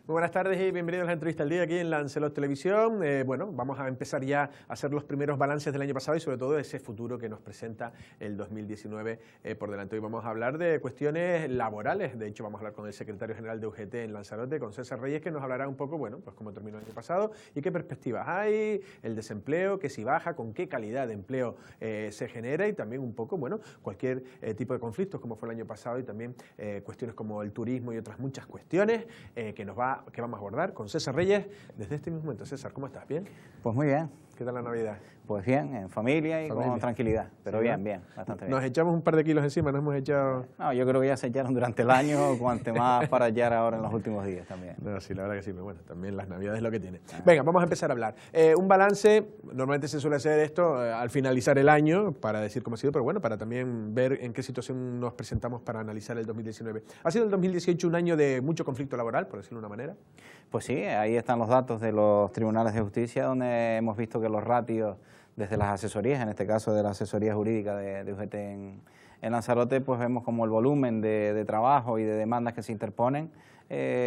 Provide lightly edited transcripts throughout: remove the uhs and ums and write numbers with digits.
Muy buenas tardes y bienvenidos a la entrevista del día aquí en Lancelot Televisión. Bueno, vamos a empezar ya a hacer los primeros balances del año pasado y sobre todo ese futuro que nos presenta el 2019 por delante. Hoy vamos a hablar de cuestiones laborales. De hecho, vamos a hablar con el secretario general de UGT en Lanzarote, con César Reyes, que nos hablará un poco, bueno, pues cómo terminó el año pasado y qué perspectivas hay, el desempleo, que si baja, con qué calidad de empleo se genera y también un poco, bueno, cualquier tipo de conflictos como fue el año pasado y también cuestiones como el turismo y otras muchas cuestiones que vamos a abordar con César Reyes desde este mismo momento. César, ¿cómo estás? ¿Bien? Pues muy bien. ¿Qué tal la Navidad? Pues bien, en familia y con tranquilidad, pero sí, bien, bastante bien. Nos echamos un par de kilos encima, nos hemos echado... No, yo creo que ya se echaron durante el año, cuanto más para echar ahora en los últimos días también. No, sí, la verdad que sí, pero bueno, también las Navidades es lo que tiene. Venga, vamos a empezar a hablar. Un balance, normalmente se suele hacer esto al finalizar el año, para decir cómo ha sido, pero bueno, para también ver en qué situación nos presentamos para analizar el 2019. ¿Ha sido el 2018 un año de mucho conflicto laboral, por decirlo de una manera? Pues sí, ahí están los datos de los tribunales de justicia, donde hemos visto que los ratios desde las asesorías, en este caso de la asesoría jurídica de UGT en Lanzarote, pues vemos como el volumen de trabajo y de demandas que se interponen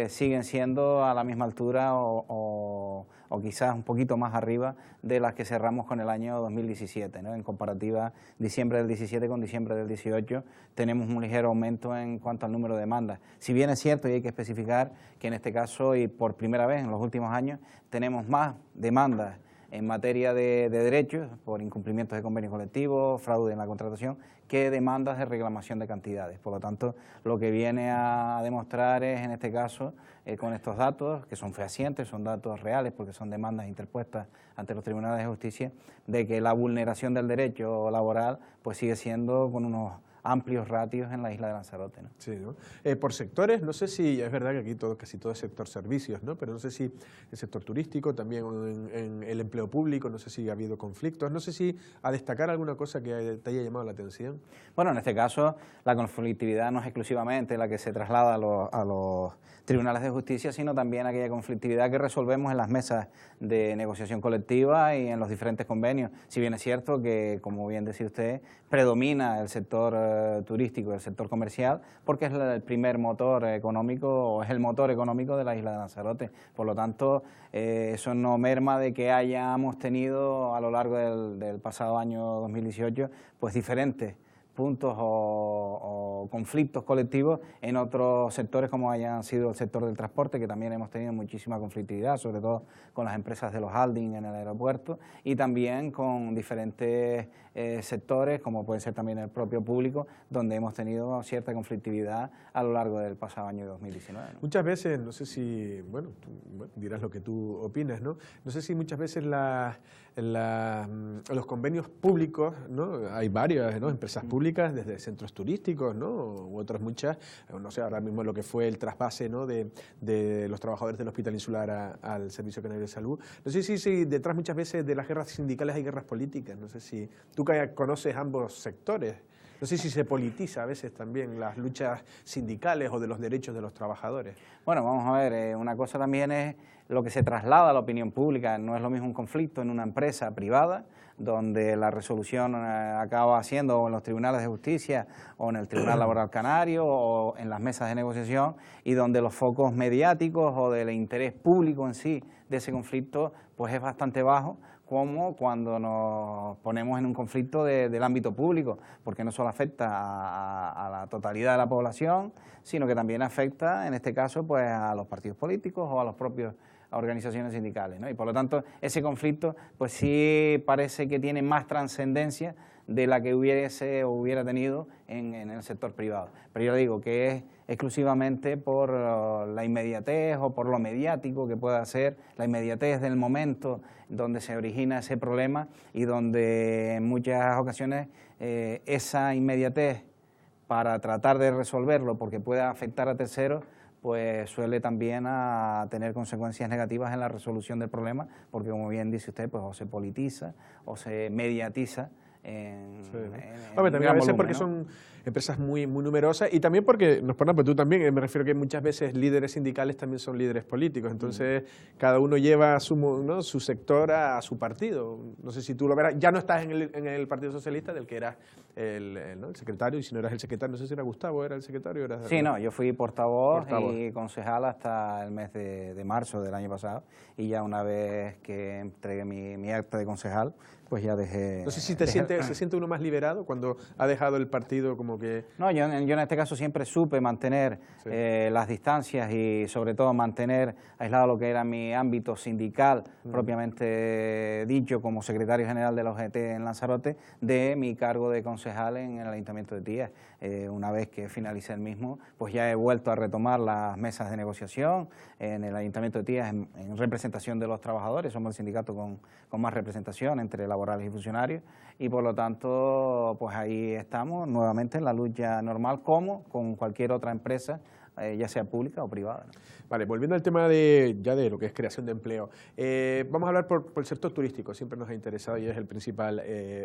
siguen siendo a la misma altura o quizás un poquito más arriba de las que cerramos con el año 2017, ¿no? En comparativa, diciembre del 17 con diciembre del 18, tenemos un ligero aumento en cuanto al número de demandas. Si bien es cierto, y hay que especificar que en este caso, y por primera vez en los últimos años, tenemos más demandas en materia de derechos por incumplimientos de convenios colectivos, fraude en la contratación, que demandas de reclamación de cantidades. Por lo tanto, lo que viene a demostrar es, en este caso, con estos datos, que son fehacientes, son datos reales, porque son demandas interpuestas ante los tribunales de justicia, de que la vulneración del derecho laboral pues sigue siendo con unos amplios ratios en la isla de Lanzarote, ¿no? Sí, ¿no? Por sectores, no sé si, es verdad que aquí casi todo es sector servicios, ¿no? Pero no sé si el sector turístico, también en el empleo público, no sé si ha habido conflictos, no sé si a destacar alguna cosa que te haya llamado la atención. Bueno, en este caso la conflictividad no es exclusivamente la que se traslada a los tribunales de justicia, sino también aquella conflictividad que resolvemos en las mesas de negociación colectiva y en los diferentes convenios. Si bien es cierto que, como bien decía usted, predomina el sector turístico, el sector comercial, porque es el primer motor económico, o es el motor económico de la isla de Lanzarote. Por lo tanto, eso no merma de que hayamos tenido a lo largo del pasado año 2018, pues diferentes puntos o conflictos colectivos en otros sectores como hayan sido el sector del transporte, que también hemos tenido muchísima conflictividad, sobre todo con las empresas de los holding en el aeropuerto, y también con diferentes sectores, como puede ser también el propio público, donde hemos tenido cierta conflictividad a lo largo del pasado año 2019, ¿no? Muchas veces, no sé si, bueno, tú dirás lo que tú opinas, ¿no? No sé si muchas veces los convenios públicos, ¿no? Hay varias, ¿no? Empresas públicas, desde centros turísticos, ¿no? U otras muchas, no sé, ahora mismo lo que fue el trasvase, ¿no? de los trabajadores del Hospital Insular al Servicio Canario de Salud. No sé si detrás muchas veces de las guerras sindicales hay guerras políticas, no sé si tú que conoces ambos sectores. No sé si se politiza a veces también las luchas sindicales o de los derechos de los trabajadores. Bueno, vamos a ver, una cosa también es lo que se traslada a la opinión pública. No es lo mismo un conflicto en una empresa privada, donde la resolución acaba siendo en los tribunales de justicia o en el Tribunal Laboral Canario o en las mesas de negociación, y donde los focos mediáticos o del interés público en sí de ese conflicto pues es bastante bajo, como cuando nos ponemos en un conflicto del ámbito público, porque no solo afecta a la totalidad de la población, sino que también afecta, en este caso, pues a los partidos políticos o a los propios organizaciones sindicales, ¿no? Y por lo tanto, ese conflicto, pues sí parece que tiene más trascendencia de la que hubiera tenido en el sector privado. Pero yo digo que es exclusivamente por la inmediatez o por lo mediático que pueda ser, la inmediatez del momento donde se origina ese problema y donde en muchas ocasiones esa inmediatez para tratar de resolverlo porque pueda afectar a terceros, pues suele también a tener consecuencias negativas en la resolución del problema, porque como bien dice usted, pues o se politiza o se mediatiza también a veces porque son empresas muy numerosas y también porque, nos ponemos, tú también, me refiero que muchas veces líderes sindicales también son líderes políticos, entonces cada uno lleva su sector a su partido. No sé si tú lo verás, ya no estás en el Partido Socialista del que eras el secretario, y si no eras el secretario, no sé si era Gustavo, ¿era el secretario? Sí, no, yo fui portavoz y concejal hasta el mes de marzo del año pasado, y ya una vez que entregué mi acta de concejal, pues ya dejé... No sé si se siente uno más liberado cuando ha dejado el partido como que... No, yo en este caso siempre supe mantener las distancias y sobre todo mantener aislado lo que era mi ámbito sindical, propiamente dicho, como secretario general de la UGT en Lanzarote, de mi cargo de concejal en el Ayuntamiento de Tías. Una vez que finalicé el mismo, pues ya he vuelto a retomar las mesas de negociación en el Ayuntamiento de Tías en representación de los trabajadores. Somos el sindicato con más representación entre laborales y funcionarios, y por lo tanto pues ahí estamos nuevamente en la lucha normal como con cualquier otra empresa, ya sea pública o privada, ¿no? Vale, volviendo al tema de lo que es creación de empleo, vamos a hablar por el sector turístico, siempre nos ha interesado y es el principal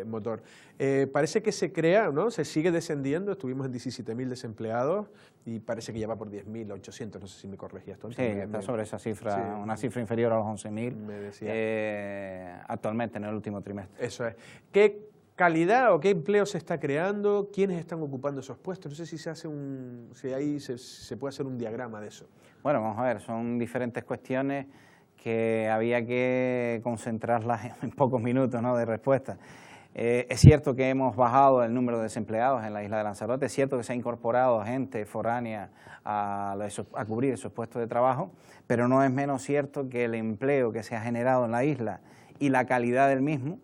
motor. Parece que se crea, ¿no? Se sigue descendiendo, estuvimos en 17.000 desempleados y parece que ya va por 10.800, no sé si me corregías tú. Sí, está sobre esa cifra, sí, una cifra inferior a los 11.000 actualmente en el último trimestre. Eso es. ¿Qué calidad o qué empleo se está creando? ¿Quiénes están ocupando esos puestos? No sé si si ahí se puede hacer un diagrama de eso. Bueno, vamos a ver, son diferentes cuestiones que había que concentrarlas en pocos minutos, ¿no?, de respuesta. Es cierto que hemos bajado el número de desempleados en la isla de Lanzarote, es cierto que se ha incorporado gente foránea a cubrir esos puestos de trabajo, pero no es menos cierto que el empleo que se ha generado en la isla y la calidad del mismo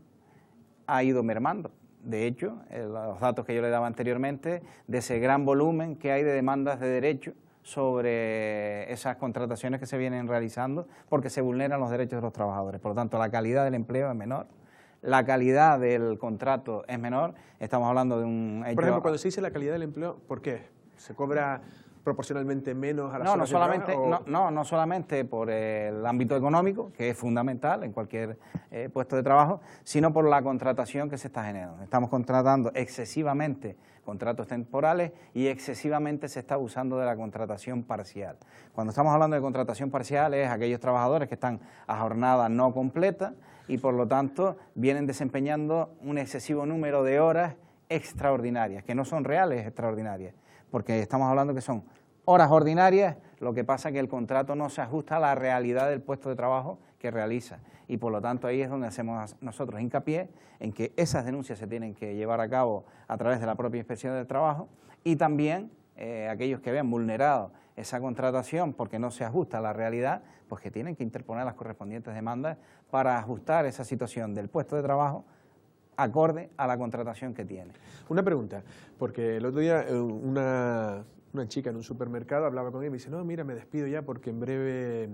ha ido mermando. De hecho, los datos que yo le daba anteriormente, de ese gran volumen que hay de demandas de derecho sobre esas contrataciones que se vienen realizando, porque se vulneran los derechos de los trabajadores. Por lo tanto, la calidad del empleo es menor, la calidad del contrato es menor. Estamos hablando de un hecho... Por ejemplo, cuando se dice la calidad del empleo, ¿por qué? ¿Se cobra proporcionalmente menos a las no solamente no solamente por el ámbito económico, que es fundamental en cualquier puesto de trabajo, sino por la contratación que se está generando. Estamos contratando excesivamente contratos temporales y excesivamente se está abusando de la contratación parcial. Cuando estamos hablando de contratación parcial es aquellos trabajadores que están a jornada no completa y por lo tanto vienen desempeñando un excesivo número de horas extraordinarias, que no son reales extraordinarias, porque estamos hablando que son horas ordinarias, lo que pasa es que el contrato no se ajusta a la realidad del puesto de trabajo que realiza, y por lo tanto ahí es donde hacemos nosotros hincapié en que esas denuncias se tienen que llevar a cabo a través de la propia Inspección del Trabajo, y también aquellos que vean vulnerado esa contratación porque no se ajusta a la realidad, pues que tienen que interponer las correspondientes demandas para ajustar esa situación del puesto de trabajo acorde a la contratación que tiene. Una pregunta, porque el otro día una chica en un supermercado hablaba con él y me dice, no, mira, me despido ya porque en breve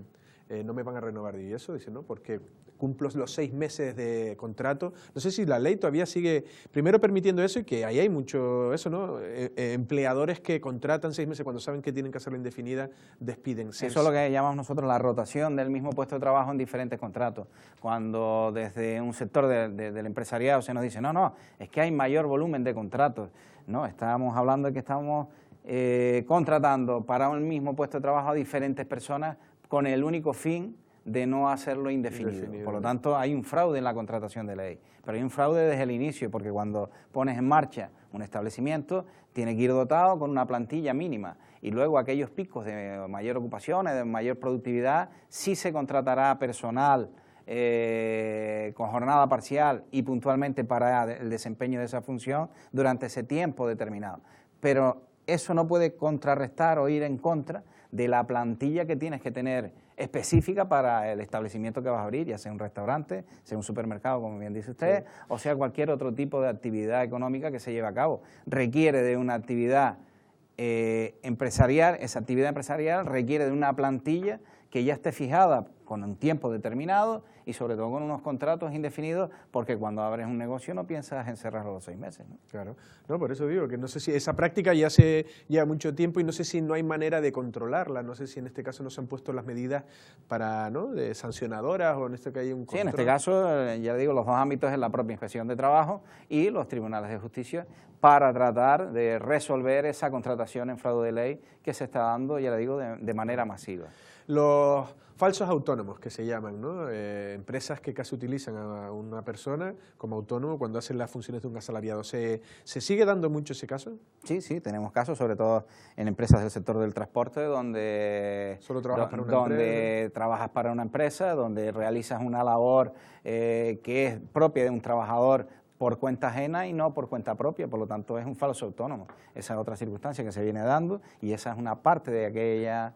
no me van a renovar. Y eso, dice, no, porque cumplo los 6 meses de contrato. No sé si la ley todavía sigue, primero permitiendo eso, y que ahí hay mucho, eso, ¿no? Empleadores que contratan 6 meses cuando saben que tienen que hacerlo indefinida, despiden. Eso es lo que llamamos nosotros la rotación del mismo puesto de trabajo en diferentes contratos. Cuando desde un sector del empresariado se nos dice, no, es que hay mayor volumen de contratos. No, estábamos hablando de que estamos contratando para un mismo puesto de trabajo a diferentes personas con el único fin de no hacerlo indefinido. Por lo tanto, hay un fraude en la contratación de ley, pero hay un fraude desde el inicio, porque cuando pones en marcha un establecimiento, tiene que ir dotado con una plantilla mínima, y luego aquellos picos de mayor ocupación, de mayor productividad, sí se contratará personal con jornada parcial y puntualmente para el desempeño de esa función durante ese tiempo determinado. Pero eso no puede contrarrestar o ir en contra de la plantilla que tienes que tener específica para el establecimiento que vas a abrir, ya sea un restaurante, sea un supermercado, como bien dice usted, sí, o sea cualquier otro tipo de actividad económica que se lleve a cabo. Requiere de una actividad empresarial, esa actividad empresarial requiere de una plantilla que ya esté fijada con un tiempo determinado y sobre todo con unos contratos indefinidos, porque cuando abres un negocio no piensas en cerrarlo los 6 meses, ¿no? Claro, no, por eso digo que no sé si esa práctica ya se lleva mucho tiempo y no sé si no hay manera de controlarla, no sé si en este caso no se han puesto las medidas para, ¿no?, de sancionadoras o en este que hay un control. Sí, en este caso, ya digo, los dos ámbitos es la propia Inspección de Trabajo y los tribunales de justicia para tratar de resolver esa contratación en fraude de ley que se está dando, ya le digo, de manera masiva. Los falsos autónomos, que se llaman, ¿no? Empresas que casi utilizan a una persona como autónomo cuando hacen las funciones de un asalariado. ¿Se sigue dando mucho ese caso? Sí, sí, tenemos casos, sobre todo en empresas del sector del transporte, donde, Solo trabajas para una empresa. Trabajas para una empresa, donde realizas una labor que es propia de un trabajador por cuenta ajena y no por cuenta propia, por lo tanto es un falso autónomo. Esa es otra circunstancia que se viene dando y esa es una parte de aquella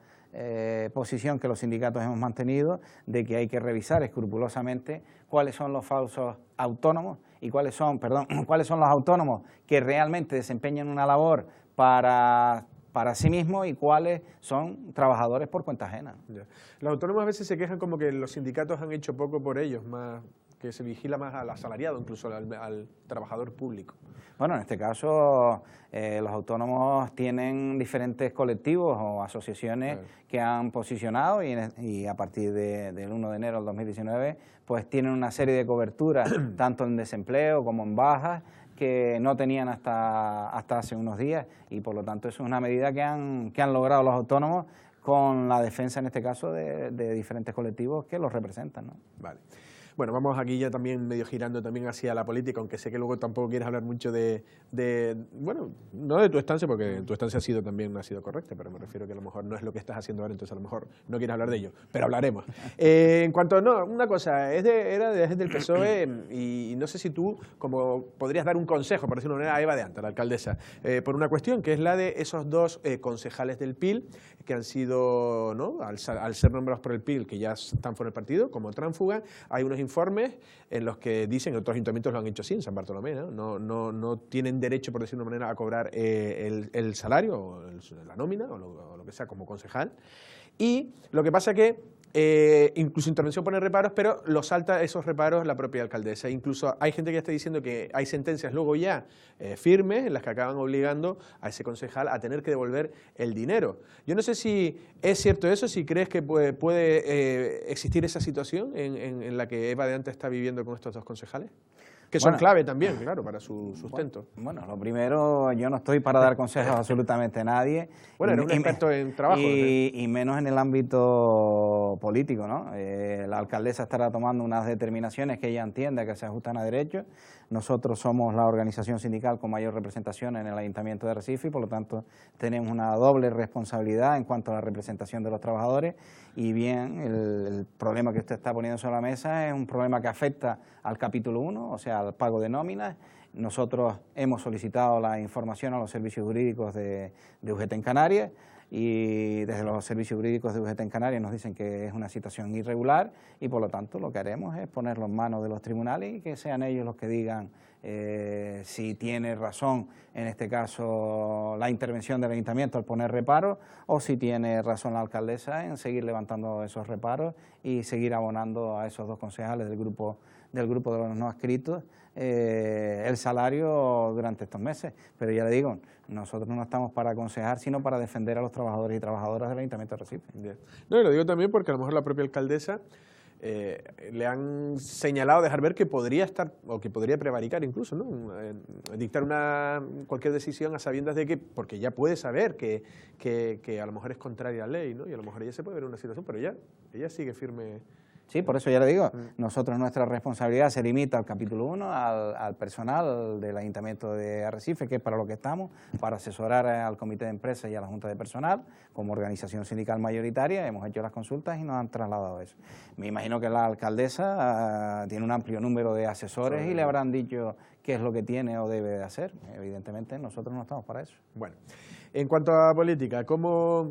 posición que los sindicatos hemos mantenido, de que hay que revisar escrupulosamente cuáles son los falsos autónomos y cuáles son los autónomos que realmente desempeñan una labor para sí mismos y cuáles son trabajadores por cuenta ajena. Ya. Los autónomos a veces se quejan como que los sindicatos han hecho poco por ellos, más que se vigila más al asalariado, incluso al trabajador público. Bueno, en este caso los autónomos tienen diferentes colectivos o asociaciones que han posicionado y a partir del 1 de enero del 2019 pues tienen una serie de coberturas tanto en desempleo como en bajas que no tenían hasta hace unos días y por lo tanto eso es una medida que han logrado los autónomos con la defensa en este caso de diferentes colectivos que los representan, ¿no? Vale. Bueno, vamos aquí ya también medio girando también hacia la política, aunque sé que luego tampoco quieres hablar mucho bueno, no de tu estancia, porque tu estancia también ha sido correcta, pero me refiero que a lo mejor no es lo que estás haciendo ahora, entonces a lo mejor no quieres hablar de ello, pero hablaremos. En cuanto, no, una cosa, era del PSOE y no sé si tú como podrías dar un consejo, por decirlo de una manera, a Eva de Anta, la alcaldesa, por una cuestión que es la de esos dos concejales del PIL que han sido, ¿no? al ser nombrados por el PIL, que ya están fuera del partido, como tránsfuga, hay unos informes en los que dicen que otros ayuntamientos lo han hecho así, en San Bartolomé, no tienen derecho, por decirlo de una manera, a cobrar el salario, o la nómina, o lo que sea, como concejal. Y lo que pasa que incluso Intervención pone reparos, pero los salta esos reparos la propia alcaldesa. Incluso hay gente que está diciendo que hay sentencias luego ya firmes en las que acaban obligando a ese concejal a tener que devolver el dinero. Yo no sé si es cierto eso, si crees que puede existir esa situación en la que Eva de Anta está viviendo con estos dos concejales, que son clave también, claro, para su sustento. Bueno, lo primero, yo no estoy para dar consejos a absolutamente nadie. Bueno, eres un experto en trabajo. Y menos en el ámbito político, ¿no? La alcaldesa estará tomando unas determinaciones que ella entienda que se ajustan a derecho. Nosotros somos la organización sindical con mayor representación en el Ayuntamiento de Arrecife y por lo tanto tenemos una doble responsabilidad en cuanto a la representación de los trabajadores y bien, el problema que usted está poniendo sobre la mesa es un problema que afecta al capítulo 1, o sea, al pago de nóminas. Nosotros hemos solicitado la información a los servicios jurídicos de UGT en Canarias y desde los servicios jurídicos de UGT en Canarias nos dicen que es una situación irregular y por lo tanto lo que haremos es ponerlo en manos de los tribunales y que sean ellos los que digan si tiene razón, en este caso, la intervención del ayuntamiento al poner reparos o si tiene razón la alcaldesa en seguir levantando esos reparos y seguir abonando a esos dos concejales del grupo de los no adscritos el salario durante estos meses. Pero ya le digo, nosotros no estamos para aconsejar, sino para defender a los trabajadores y trabajadoras del Ayuntamiento de Arrecife. No, y lo digo también porque a lo mejor la propia alcaldesa le han señalado dejar ver que podría estar, o que podría prevaricar incluso, ¿no? Dictar cualquier decisión a sabiendas de que, porque ya puede saber que a lo mejor es contraria a la ley, ¿no? Y a lo mejor ella se puede ver en una situación, pero ella sigue firme. Sí, por eso ya le digo, nosotros nuestra responsabilidad se limita al capítulo 1, al personal del Ayuntamiento de Arrecife, que es para lo que estamos, para asesorar al Comité de Empresas y a la Junta de Personal, como organización sindical mayoritaria, hemos hecho las consultas y nos han trasladado eso. Me imagino que la alcaldesa tiene un amplio número de asesores y le habrán dicho qué es lo que tiene o debe de hacer. Evidentemente nosotros no estamos para eso. Bueno. En cuanto a política, ¿cómo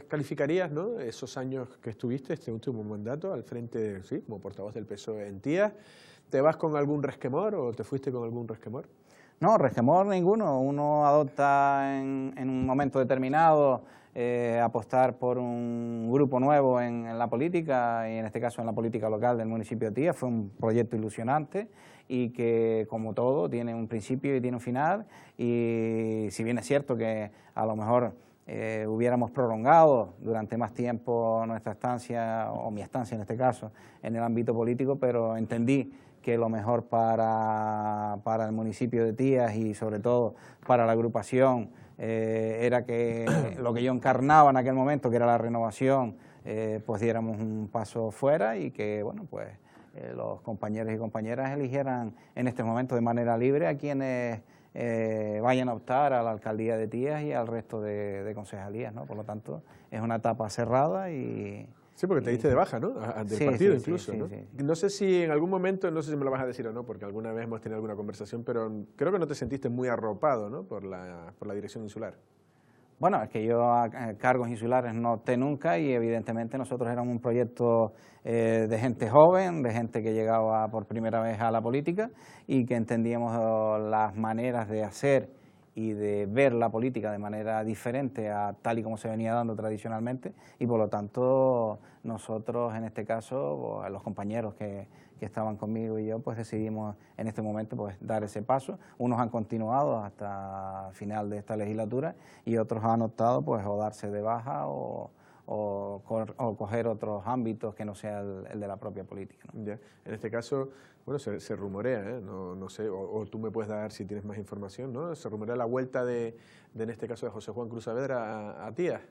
calificarías, ¿no? esos años que estuviste, este último mandato, al frente, sí, como portavoz del PSOE en Tías? ¿Te vas con algún resquemor o te fuiste con algún resquemor? No, resquemor ninguno. Uno adopta en un momento determinado apostar por un grupo nuevo en la política, y en este caso en la política local del municipio de Tías. Fue un proyecto ilusionante y que, como todo, tiene un principio y tiene un final, y si bien es cierto que a lo mejor hubiéramos prolongado durante más tiempo nuestra estancia, o mi estancia en este caso, en el ámbito político, pero entendí que lo mejor para el municipio de Tías y sobre todo para la agrupación era que lo que yo encarnaba en aquel momento, que era la renovación pues diéramos un paso fuera y que, bueno, pues los compañeros y compañeras eligieran en este momento de manera libre a quienes vayan a optar a la alcaldía de Tías y al resto de concejalías, ¿no? Por lo tanto, es una etapa cerrada y... Sí, porque te diste de baja, ¿no? Del partido incluso, sí, ¿no? sí. No sé si en algún momento, no sé si me lo vas a decir o no, porque alguna vez hemos tenido alguna conversación, pero creo que no te sentiste muy arropado, ¿no? Por la dirección insular. Bueno, es que yo a cargos insulares no opté nunca y evidentemente nosotros éramos un proyecto de gente joven, de gente que llegaba por primera vez a la política y que entendíamos las maneras de hacer y de ver la política de manera diferente a tal y como se venía dando tradicionalmente y por lo tanto nosotros en este caso, los compañeros que estaban conmigo y yo, pues decidimos en este momento pues dar ese paso. Unos han continuado hasta final de esta legislatura y otros han optado pues o darse de baja o coger otros ámbitos que no sea el de la propia política, ¿no? Ya. En este caso, bueno, se rumorea, no sé, o tú me puedes dar si tienes más información, ¿no? Se rumorea la vuelta en este caso de José Juan Cruz Saavedra a Tías.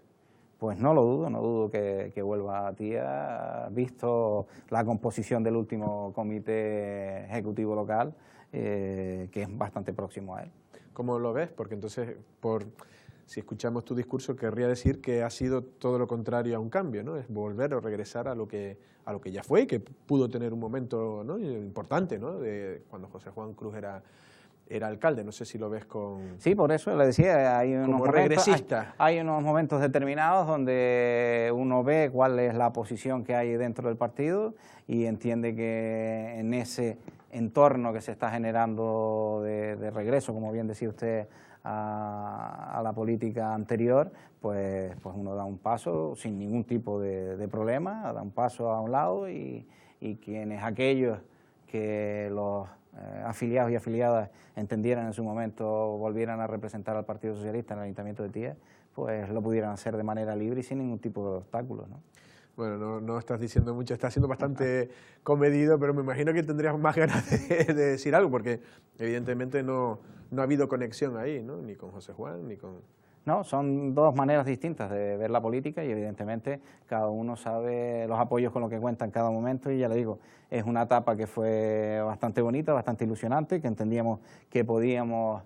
Pues no lo dudo, no dudo que vuelva a Tías, visto la composición del último comité ejecutivo local, que es bastante próximo a él. ¿Cómo lo ves? Porque entonces, si escuchamos tu discurso, querría decir que ha sido todo lo contrario a un cambio, ¿no? Es volver o regresar a lo que ya fue y que pudo tener un momento, ¿no?, importante, ¿no?, de cuando José Juan Cruz era alcalde. No sé si lo ves con... Sí, por eso le decía, hay unos como momentos, regresista. hay unos momentos determinados donde uno ve cuál es la posición que hay dentro del partido y entiende que en ese entorno que se está generando de regreso, como bien decía usted, a la política anterior, pues uno da un paso sin ningún tipo de problema, da un paso a un lado y quienes aquellos que los afiliados y afiliadas entendieran en su momento, volvieran a representar al Partido Socialista en el Ayuntamiento de Tías, pues lo pudieran hacer de manera libre y sin ningún tipo de obstáculos, ¿no? Bueno, no estás diciendo mucho, estás siendo bastante comedido, pero me imagino que tendrías más ganas de decir algo, porque evidentemente no ha habido conexión ahí, ¿no?, ni con José Juan, ni con... No, son dos maneras distintas de ver la política y evidentemente cada uno sabe los apoyos con los que cuenta en cada momento y ya le digo, es una etapa que fue bastante bonita, bastante ilusionante, que entendíamos que podíamos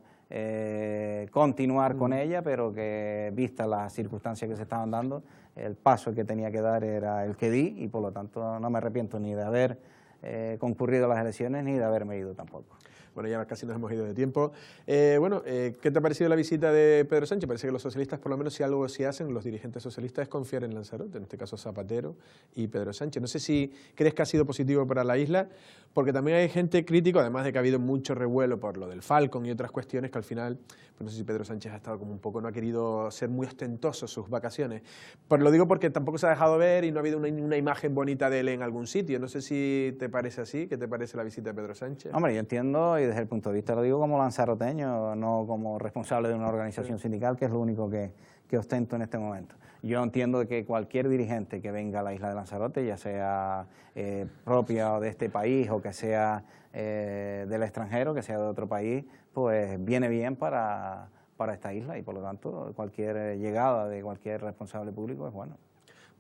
continuar con ella, pero que vista las circunstancias que se estaban dando, el paso que tenía que dar era el que di y por lo tanto no me arrepiento ni de haber concurrido a las elecciones ni de haberme ido tampoco. Bueno, ya casi nos hemos ido de tiempo. ¿Qué te ha parecido la visita de Pedro Sánchez? Parece que los socialistas, por lo menos si algo sí hacen, los dirigentes socialistas, es confiar en Lanzarote, en este caso Zapatero y Pedro Sánchez. No sé si crees que ha sido positivo para la isla, porque también hay gente crítica, además de que ha habido mucho revuelo por lo del Falcon y otras cuestiones que al final, pues no sé si Pedro Sánchez ha estado como un poco, no ha querido ser muy ostentoso sus vacaciones. Pues lo digo porque tampoco se ha dejado ver y no ha habido una imagen bonita de él en algún sitio. No sé si te parece así, ¿qué te parece la visita de Pedro Sánchez? Hombre, yo entiendo y desde el punto de vista lo digo como lanzaroteño, no como responsable de una organización sindical, que es lo único que ostento en este momento. Yo entiendo que cualquier dirigente que venga a la isla de Lanzarote, ya sea propia de este país o que sea del extranjero, que sea de otro país, pues viene bien para esta isla y por lo tanto cualquier llegada de cualquier responsable público es bueno.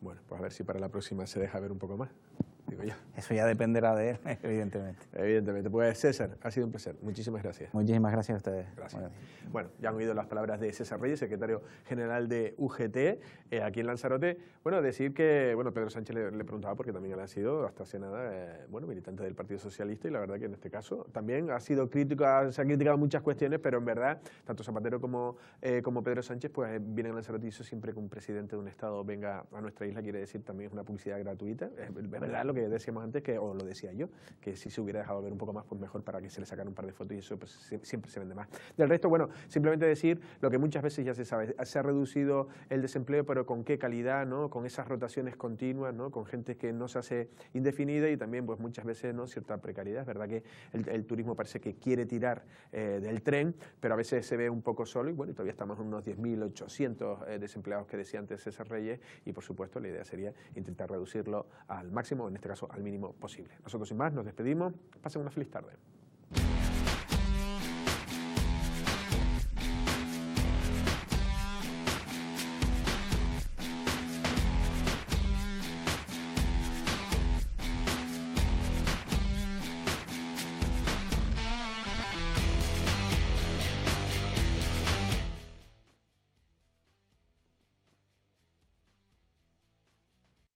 Bueno, pues a ver si para la próxima se deja ver un poco más, digo yo. Eso ya dependerá de él, evidentemente. Evidentemente. Pues César, ha sido un placer. Muchísimas gracias. Muchísimas gracias a ustedes. Gracias. Bueno, ya han oído las palabras de César Reyes, secretario general de UGT, aquí en Lanzarote. Bueno, decir que, Pedro Sánchez le preguntaba, porque también él ha sido, hasta hace nada, militante del Partido Socialista, y la verdad que en este caso también ha sido crítico, se han criticado muchas cuestiones, pero en verdad, tanto Zapatero como Pedro Sánchez, pues vienen a Lanzarote y eso siempre que un presidente de un Estado venga a nuestra isla quiere decir también es una publicidad gratuita. Es verdad lo que decíamos antes, o lo decía yo, que si se hubiera dejado ver un poco más, pues mejor para que se le sacara un par de fotos y eso pues, siempre se vende más. Del resto, bueno, simplemente decir lo que muchas veces ya se sabe, se ha reducido el desempleo, pero con qué calidad, ¿no?, con esas rotaciones continuas, ¿no?, con gente que no se hace indefinida y también pues muchas veces, ¿no?, cierta precariedad. Es verdad que el turismo parece que quiere tirar del tren, pero a veces se ve un poco solo y bueno, y todavía estamos en unos 10.800 desempleados que decía antes César Reyes y por supuesto la idea sería intentar reducirlo al máximo, en este caso al mínimo posible. Nosotros sin más nos despedimos, pasen una feliz tarde.